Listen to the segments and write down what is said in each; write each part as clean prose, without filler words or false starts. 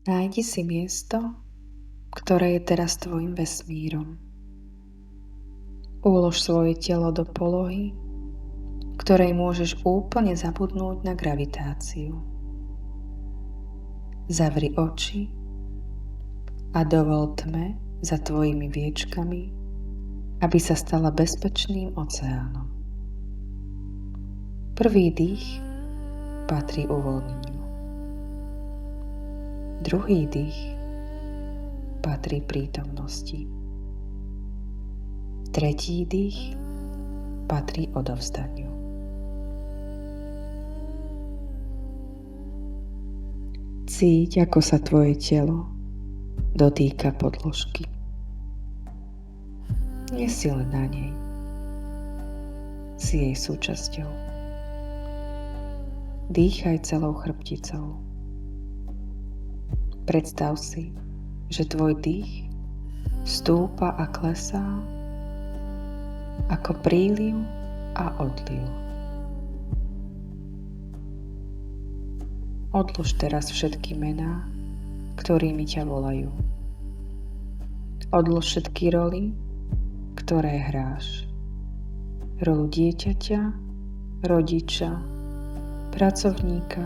Nájdi si miesto, ktoré je teraz tvojim vesmírom. Ulož svoje telo do polohy, ktorej môžeš úplne zabudnúť na gravitáciu. Zavri oči a dovol tme za tvojimi viečkami, aby sa stala bezpečným oceánom. Prvý dých patrí uvoľneniu. Druhý dých patrí prítomnosti. Tretí dých patrí odovzdaniu. Cíť, ako sa tvoje telo dotýka podložky. Nie si len na nej. Si jej súčasťou. Dýchaj celou chrbticou. Predstav si, že tvoj dých stúpa a klesá ako príliv a odliv. Odlož teraz všetky mená, ktorými ťa volajú. Odlož všetky roly, ktoré hráš. Rolu dieťaťa, rodiča, pracovníka,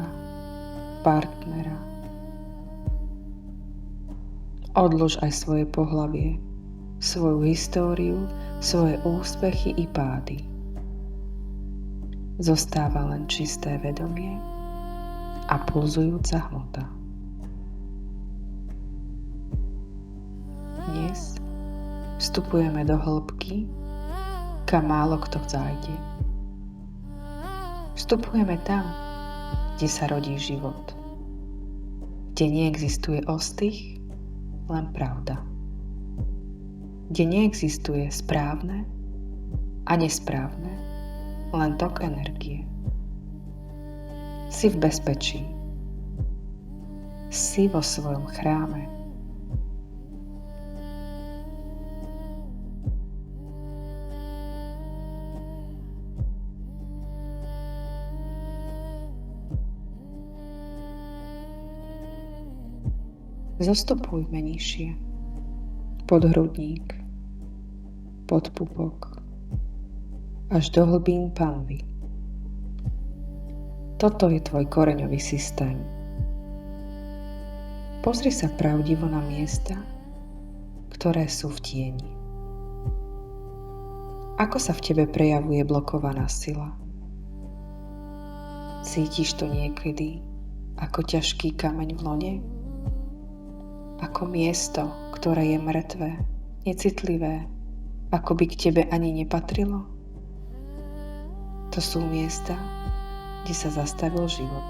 partnera. Odlož aj svoje pohlavie, svoju históriu, svoje úspechy i pády. Zostáva len čisté vedomie a pulzujúca hmota. Dnes vstupujeme do hĺbky, kam málo kto zájde. Vstupujeme tam, kde sa rodí život, kde neexistuje ostých, len pravda, kde neexistuje správne a nesprávne, len tok energie. Si v bezpečí. Si vo svojom chráme. Zostupujme nižšie. Podhrudník, podpupok, až do hlbín panvy. Toto je tvoj koreňový systém. Pozri sa pravdivo na miesta, ktoré sú v tieni. Ako sa v tebe prejavuje blokovaná sila? Cítiš to niekedy ako ťažký kameň v lone? Ako miesto, ktoré je mŕtve, necitlivé, ako by k tebe ani nepatrilo? To sú miesta, kde sa zastavil život.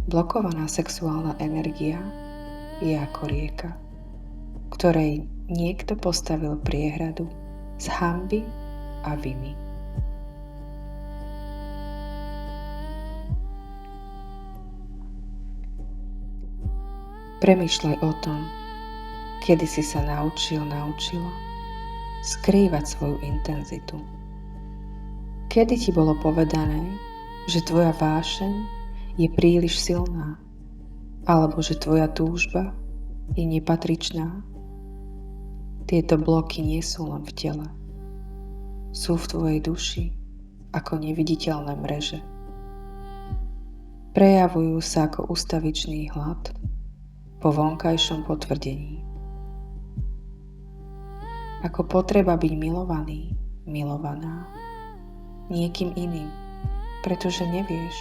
Blokovaná sexuálna energia je ako rieka, ktorej niekto postavil priehradu z hanby a viny. Premýšľaj o tom, kedy si sa naučila skrývať svoju intenzitu. Kedy ti bolo povedané, že tvoja vášeň je príliš silná, alebo že tvoja túžba je nepatričná. Tieto bloky nie sú len v tele. Sú v tvojej duši ako neviditeľné mreže. Prejavujú sa ako ustavičný hlad po vonkajšom potvrdení. Ako potreba byť milovaný, milovaná niekým iným, pretože nevieš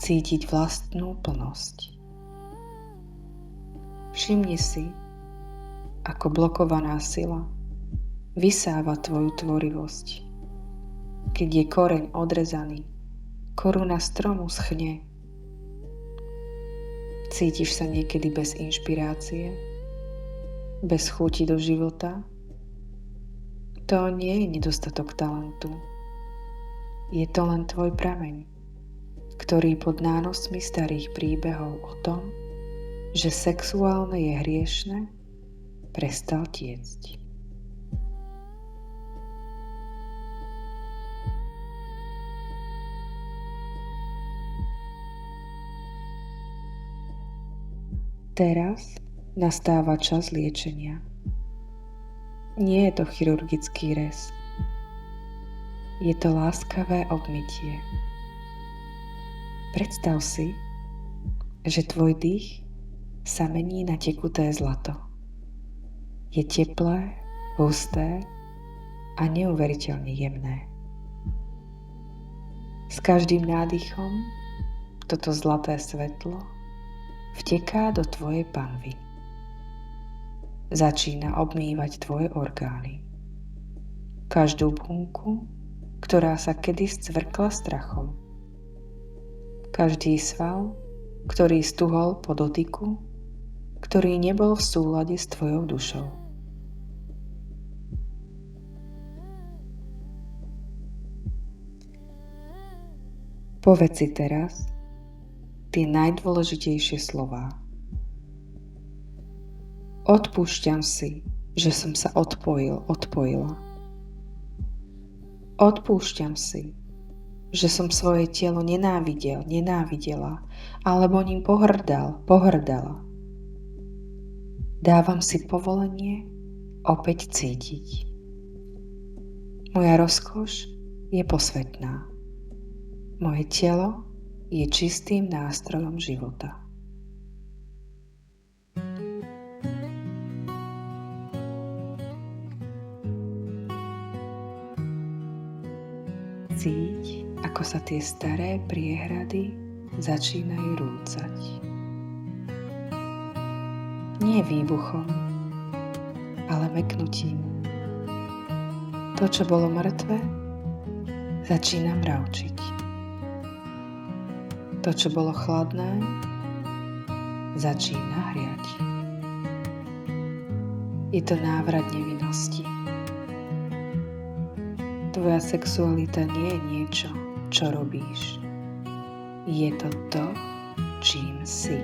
cítiť vlastnú plnosť. Všimni si, ako blokovaná sila vysáva tvoju tvorivosť. Keď je koreň odrezaný, koruna stromu schne. Cítiš sa niekedy bez inšpirácie, bez chuti do života? To nie je nedostatok talentu. Je to len tvoj prameň, ktorý pod nánosmi starých príbehov o tom, že sexuálne je hriešne, prestal tiecť. Teraz nastáva čas liečenia. Nie je to chirurgický rez. Je to láskavé obmytie. Predstav si, že tvoj dých sa mení na tekuté zlato. Je teplé, husté a neuveriteľne jemné. S každým nádychom toto zlaté svetlo vteká do tvojej panvy. Začína obmývať tvoje orgány. Každú bunku, ktorá sa kedysi scvrkla strachom. Každý sval, ktorý stuhol po dotyku, ktorý nebol v súlade s tvojou dušou. Povedz si teraz tie najdôležitejšie slová. Odpúšťam si, že som sa odpojila. Odpúšťam si, že som svoje telo nenávidela, alebo ním pohrdala. Dávam si povolenie opäť cítiť. Moja rozkoš je posvätná. Moje telo je čistým nástrojom života. Cíť, ako sa tie staré priehrady začínajú rúcať. Nie výbuchom, ale mäknutím. To, čo bolo mŕtve, začína mravčiť. To, čo bolo chladné, začína hriať. Je to návrat nevinnosti. Tvoja sexualita nie je niečo, čo robíš. Je to to, čím si.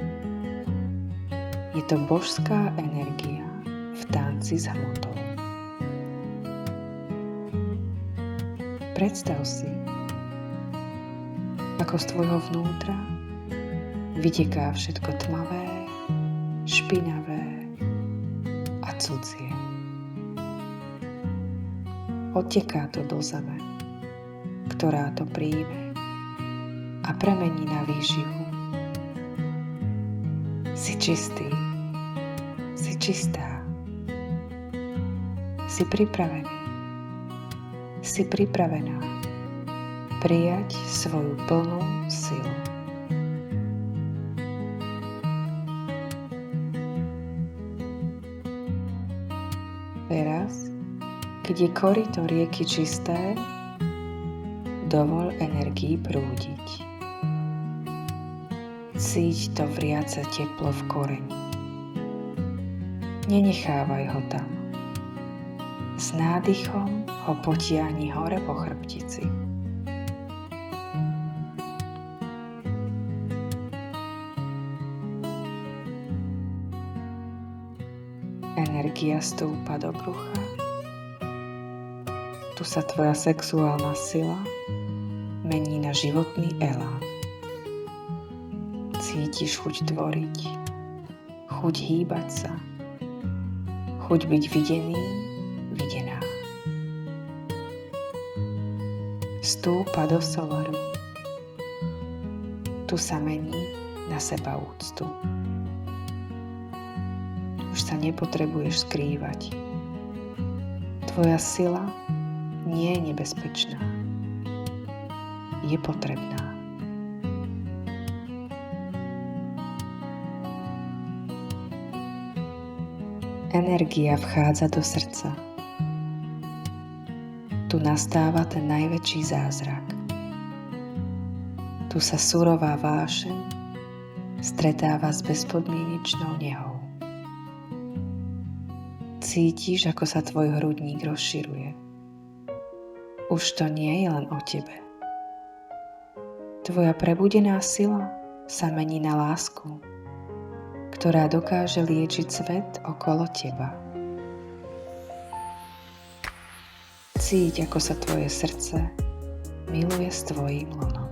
Je to božská energia v tanci s hmotou. Predstav si, ako z tvojho vnútra vyteká všetko tmavé, špinavé a cudzie. Odteká to do zeme, ktorá to príjme a premení na výživu. Si čistý, si čistá, si pripravený, si pripravená prijať svoju plnú silu. Teraz, keď je koryto rieky čisté, dovol energii prúdiť. Cíť to vriace teplo v koreni. Nenechávaj ho tam. S nádychom ho potiahni hore po chrbtici. Energia stúpa do brucha. Tu sa tvoja sexuálna sila mení na životný elán. Cítiš chuť tvoriť, chuť hýbať sa, chuť byť videný, videná. Vstúpa do solaru. Tu sa mení na sebaúctu. Už sa nepotrebuješ skrývať. Tvoja sila nie je nebezpečná. Je potrebná. Energia vchádza do srdca. Tu nastáva ten najväčší zázrak. Tu sa surová vášeň stretáva s bezpodmienečnou nehou. Cítiš, ako sa tvoj hrudník rozširuje. Už to nie je len o tebe. Tvoja prebudená sila sa mení na lásku, ktorá dokáže liečiť svet okolo teba. Cíť, ako sa tvoje srdce miluje s tvojím lonom.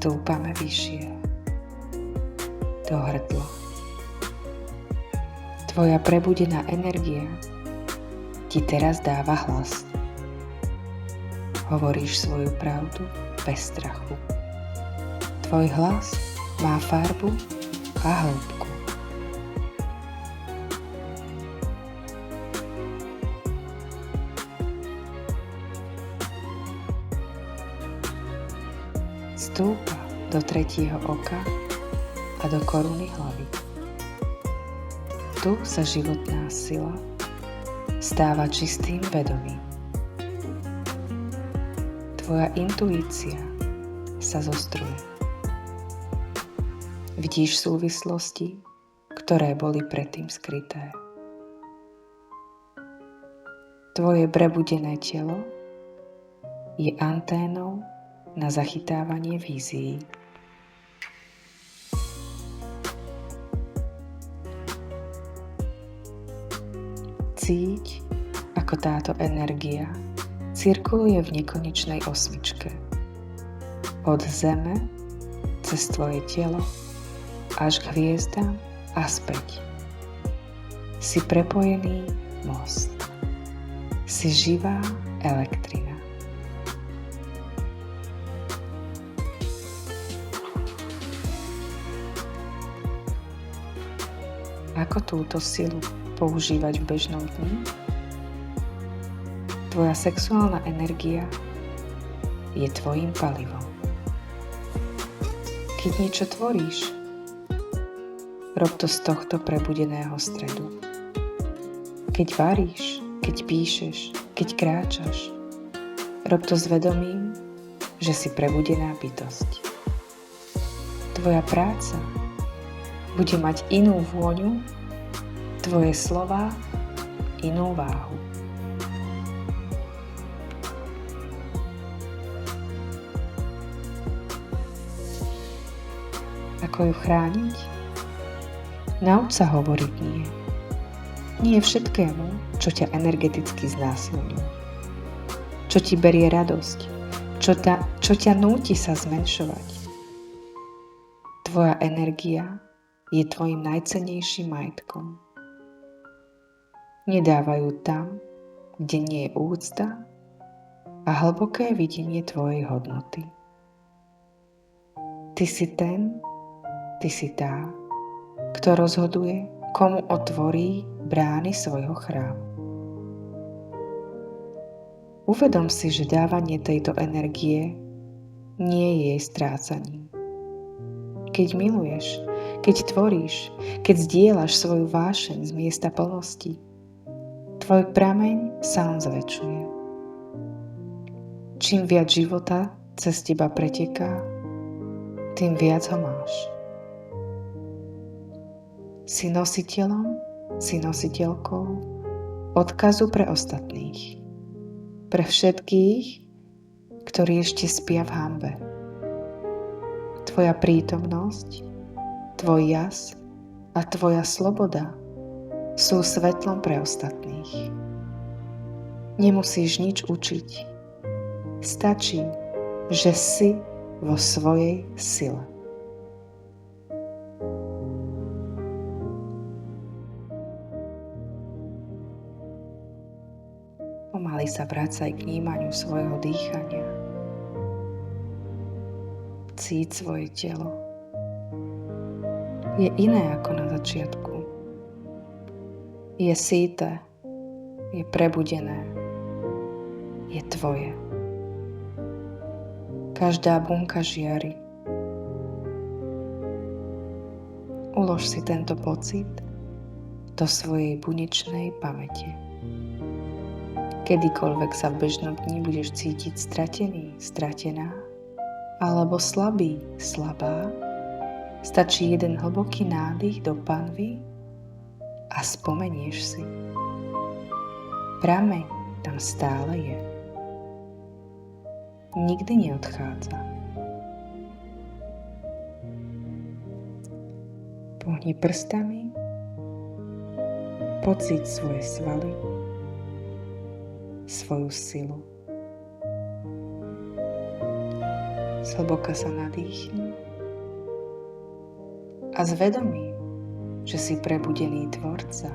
stúpame vyššie do hrdla. Tvoja prebudená energia ti teraz dáva hlas. Hovoríš svoju pravdu bez strachu. Tvoj hlas má farbu a hĺbku. Stúpa do tretieho oka a do koruny hlavy. Tu sa životná sila stáva čistým vedomím. Tvoja intuícia sa zostruje. Vidíš súvislosti, ktoré boli predtým skryté. Tvoje prebudené telo je anténou na zachytávanie vízií. Cíť, ako táto energia cirkuluje v nekonečnej osmičke. Od zeme cez tvoje telo až k hviezdám a späť. Si prepojený most. Si živá elektrina. Ako túto silu používať v bežnom dni? Tvoja sexuálna energia je tvojím palivom. Keď niečo tvoríš, rob to z tohto prebudeného stredu. Keď varíš, keď píšeš, keď kráčaš, rob to s vedomím, že si prebudená bytosť. Tvoja práca bude mať inú vôňu, tvoje slová inú váhu. Ako ju chrániť? Nauč sa hovoriť nie. Nie všetkému, čo ťa energeticky znásilňuje. Čo ti berie radosť. Čo ťa núti sa zmenšovať. Tvoja energia je tvojim najcennejším majetkom. Nedávajú tam, kde nie je úcta a hlboké videnie tvojej hodnoty. Ty si ten, ty si tá, kto rozhoduje, komu otvorí brány svojho chrámu. Uvedom si, že dávanie tejto energie nie je jej strácaním. Keď miluješ, keď tvoríš, keď zdieľaš svoju vášeň z miesta plnosti, tvoj prameň sa len zväčšuje. Čím viac života cez teba preteká, tým viac ho máš. Si nositeľom, si nositeľkou odkazu pre ostatných. Pre všetkých, ktorí ešte spia v hanbe. Tvoja prítomnosť, tvoj jas a tvoja sloboda sú svetlom pre ostatných. Nemusíš nič učiť. Stačí, že si vo svojej sile. Pomaly sa vracaj k vnímaniu svojho dýchania. Cíť svoje telo. Je iné ako na začiatku. Je síte, je prebudené, je tvoje. Každá bunka žiari. Ulož si tento pocit do svojej buničnej pamäte. Kedykoľvek sa v bežnom dni budeš cítiť stratený, stratená, alebo slabý, slabá, stačí jeden hlboký nádych do panvy a spomenieš si. Prameň tam stále je. Nikdy neodchádza. Pohni prstami, pocíť svoje svaly, svoju silu. Zhlboka sa nadýchni a zvedomí, že si prebudený tvorca,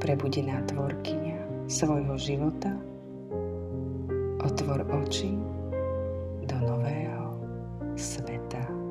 prebudená tvorkyňa svojho života, otvor oči do nového sveta.